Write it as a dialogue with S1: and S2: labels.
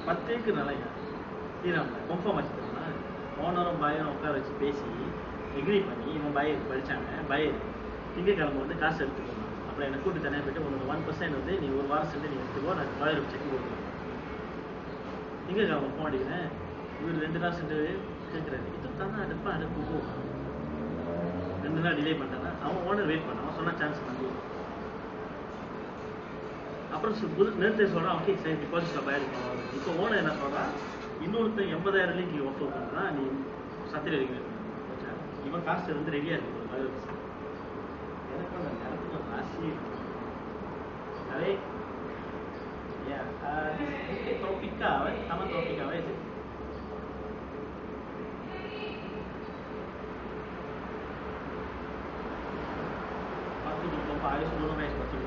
S1: 10 acre நிலையா ஸ்ரீராமில் confirm வச்சுருக்காங்க. ஓனரும் பாயரும் உட்கார வச்சு பேசி எக்ரி பண்ணி இவன் பாயர் படித்தாங்க. பாயர் திங்கக்கிழமை வந்து காசு எடுத்துக்கணும். அப்புறம் என்னை கூட்டு தனியாக போய்ட்டு உனக்கு 1% வந்து நீ ஒரு வாரம் சென்று நீ எடுத்துக்கோ, நான் பாயர் செக் போடுவேன். திங்கக்கிழமை ஃபோன் அடிக்கிறேன். இவர் 2 நாள் சென்று கேட்குறாரு, இது தானே அடுப்பா அடுப்பு போகும் 2 நாள் டிலே பண்ணிட்டானா. அவன் ஓனர் வெயிட் பண்ணான். அவன் சொன்ன சான்ஸ் வந்து அப்புறம் நேரத்தை சொல்கிறான். ஓகே சரி டிபாசிட்டில் பாயிருக்கோம். இப்போ ஓனர் என்ன சொல்கிறான், இன்னொருத்தன் 80,000 நீ ஒர்க் அவுட் பண்ணுறான், நீ சத்திரி வைக்க. இவன் காசு வந்து ரெடியாக இருக்கு ஒரு 10%. எனக்கு அந்த நேரத்துக்கு ஒரு ராசி array ya tropika sama tropika sih. Waktu di Bapak Aris dulu guys, waktu